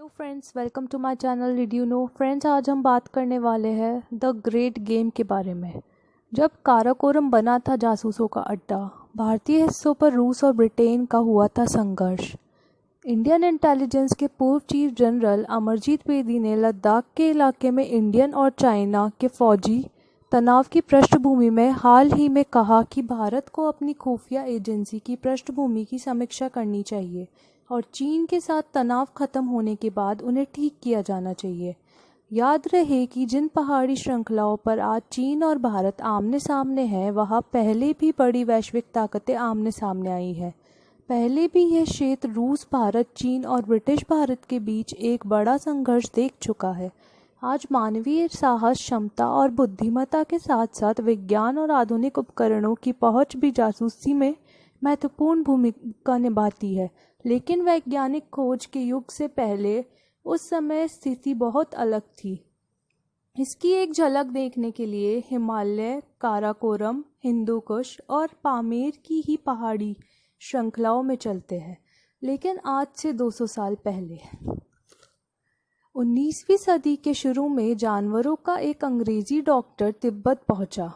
Friends, welcome to my channel did you know friends. आज हम बात करने वाले हैं द ग्रेट गेम के बारे में। जब काराकोरम बना था जासूसों का अड्डा, भारतीय हिस्सों पर रूस और ब्रिटेन का हुआ था संघर्ष। इंडियन इंटेलिजेंस के पूर्व चीफ जनरल अमरजीत बेदी ने लद्दाख के इलाके में इंडियन और चाइना के फौजी तनाव की पृष्ठभूमि में हाल ही में कहा कि भारत को अपनी खुफिया एजेंसी की पृष्ठभूमि की समीक्षा करनी चाहिए और चीन के साथ तनाव खत्म होने के बाद उन्हें ठीक किया जाना चाहिए। याद रहे कि जिन पहाड़ी श्रृंखलाओं पर आज चीन और भारत आमने सामने हैं, वहाँ पहले भी बड़ी वैश्विक ताकतें आमने सामने आई हैं। पहले भी यह क्षेत्र रूस, भारत, चीन और ब्रिटिश भारत के बीच एक बड़ा संघर्ष देख चुका है। आज मानवीय साहस, क्षमता और बुद्धिमत्ता के साथ साथ विज्ञान और आधुनिक उपकरणों की पहुंच भी जासूसी में महत्वपूर्ण भूमिका निभाती है। लेकिन वैज्ञानिक खोज के युग से पहले उस समय स्थिति बहुत अलग थी। इसकी एक झलक देखने के लिए हिमालय, काराकोरम, हिंदू कुश और पामेर की ही पहाड़ी श्रृंखलाओं में चलते हैं। लेकिन आज से 200 साल पहले 19वीं सदी के शुरू में जानवरों का एक अंग्रेजी डॉक्टर तिब्बत पहुंचा।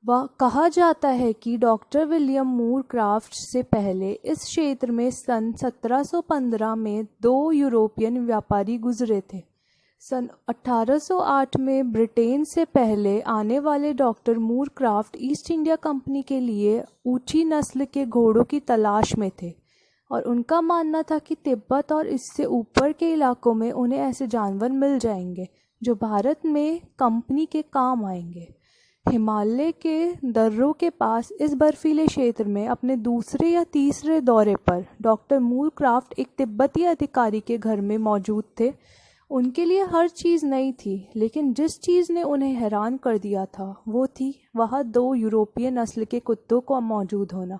वह कहा जाता है कि डॉक्टर विलियम मूर क्राफ्ट से पहले इस क्षेत्र में सन 1715 में 2 यूरोपियन व्यापारी गुजरे थे। सन 1808 में ब्रिटेन से पहले आने वाले डॉक्टर मूर क्राफ्ट ईस्ट इंडिया कंपनी के लिए ऊंची नस्ल के घोड़ों की तलाश में थे और उनका मानना था कि तिब्बत और इससे ऊपर के इलाकों में उन्हें ऐसे जानवर मिल जाएंगे जो भारत में कंपनी के काम आएंगे। हिमालय के दर्रों के पास इस बर्फीले क्षेत्र में अपने दूसरे या तीसरे दौरे पर डॉक्टर मूर क्राफ्ट एक तिब्बती अधिकारी के घर में मौजूद थे। उनके लिए हर चीज़ नई थी, लेकिन जिस चीज़ ने उन्हें हैरान कर दिया था वो थी वहाँ 2 यूरोपीय नस्ल के कुत्तों का मौजूद होना।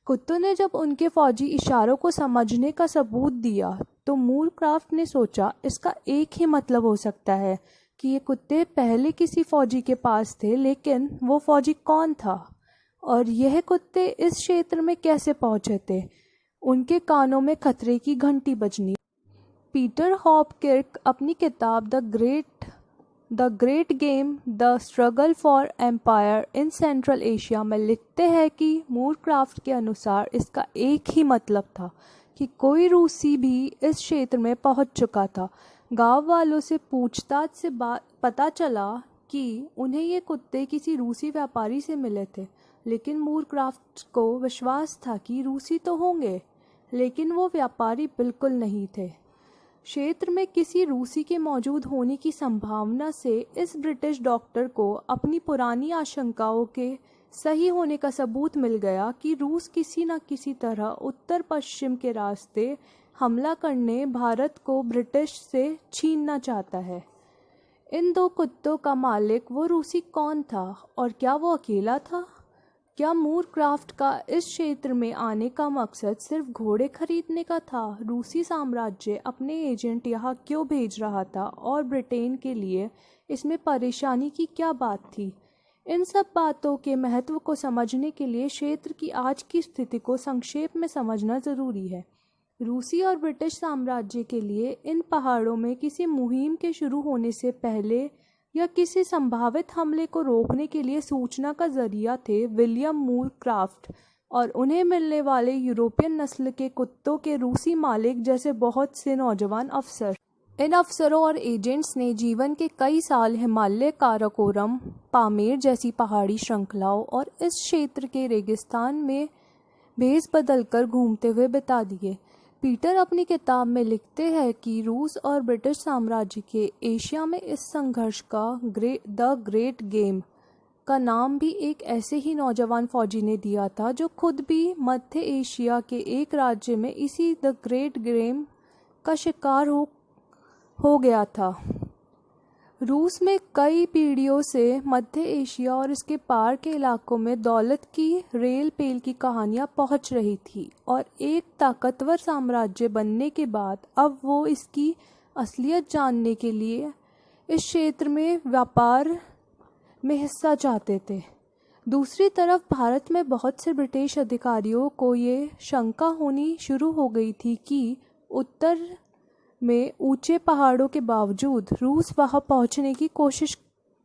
कुत्तों ने जब उनके फौजी इशारों को समझने का सबूत दिया तो मूर क्राफ्ट ने सोचा इसका एक ही मतलब हो सकता है कि ये कुत्ते पहले किसी फौजी के पास थे, लेकिन वो फौजी कौन था और यह कुत्ते इस क्षेत्र में कैसे पहुंचे थे। उनके कानों में खतरे की घंटी बजनी। पीटर हॉपकिर्क अपनी किताब the great game the struggle for empire in Central Asia में लिखते हैं कि मूर क्राफ्ट के अनुसार इसका एक ही मतलब था कि कोई रूसी भी इस क्षेत्र में पहुंच चुका था। गांव वालों से पूछताछ से पता चला कि उन्हें ये कुत्ते किसी रूसी व्यापारी से मिले थे, लेकिन मूर क्राफ्ट को विश्वास था कि रूसी तो होंगे, लेकिन वो व्यापारी बिल्कुल नहीं थे। क्षेत्र में किसी रूसी के मौजूद होने की संभावना से इस ब्रिटिश डॉक्टर को अपनी पुरानी आशंकाओं के सही होने का सबूत मिल गया कि रूस किसी न किसी तरह उत्तर पश्चिम के रास्ते हमला करने भारत को ब्रिटिश से छीनना चाहता है। इन 2 कुत्तों का मालिक वो रूसी कौन था और क्या वो अकेला था? क्या मूर क्राफ्ट का इस क्षेत्र में आने का मकसद सिर्फ घोड़े खरीदने का था? रूसी साम्राज्य अपने एजेंट यहाँ क्यों भेज रहा था और ब्रिटेन के लिए इसमें परेशानी की क्या बात थी? इन सब बातों के महत्व को समझने के लिए क्षेत्र की आज की स्थिति को संक्षेप में समझना ज़रूरी है। रूसी और ब्रिटिश साम्राज्य के लिए इन पहाड़ों में किसी मुहिम के शुरू होने से पहले या किसी संभावित हमले को रोकने के लिए सूचना का जरिया थे विलियम मूर क्राफ्ट और उन्हें मिलने वाले यूरोपियन नस्ल के कुत्तों के रूसी मालिक जैसे बहुत से नौजवान अफसर। इन अफसरों और एजेंट्स ने जीवन के कई साल हिमालय, काराकोरम, पामेर जैसी पहाड़ी श्रृंखलाओं और इस क्षेत्र के रेगिस्तान में भेस बदलकर घूमते हुए बिता दिए। पीटर अपनी किताब में लिखते हैं कि रूस और ब्रिटिश साम्राज्य के एशिया में इस संघर्ष का द ग्रेट गेम का नाम भी एक ऐसे ही नौजवान फौजी ने दिया था जो खुद भी मध्य एशिया के एक राज्य में इसी द ग्रेट गेम का शिकार हो गया था। रूस में कई पीढ़ियों से मध्य एशिया और इसके पार के इलाकों में दौलत की रेल पेल की कहानियां पहुंच रही थी और एक ताकतवर साम्राज्य बनने के बाद अब वो इसकी असलियत जानने के लिए इस क्षेत्र में व्यापार में हिस्सा चाहते थे। दूसरी तरफ भारत में बहुत से ब्रिटिश अधिकारियों को ये शंका होनी शुरू हो गई थी कि उत्तर में ऊंचे पहाड़ों के बावजूद रूस वहां पहुंचने की कोशिश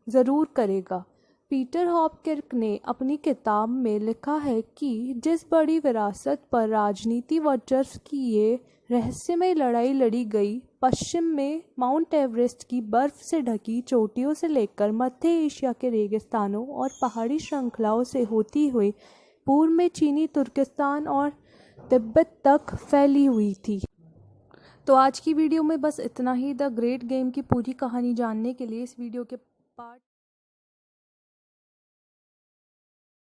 ज़रूर करेगा। पीटर हॉपकिर्क ने अपनी किताब में लिखा है कि जिस बड़ी विरासत पर राजनीति वर्चस्व की ये रहस्यमय लड़ाई लड़ी गई, पश्चिम में माउंट एवरेस्ट की बर्फ से ढकी चोटियों से लेकर मध्य एशिया के रेगिस्तानों और पहाड़ी श्रृंखलाओं से होती हुई पूर्व में चीनी तुर्किस्तान और तिब्बत तक फैली हुई थी। तो आज की वीडियो में बस इतना ही। द ग्रेट गेम की पूरी कहानी जानने के लिए इस वीडियो के पार्ट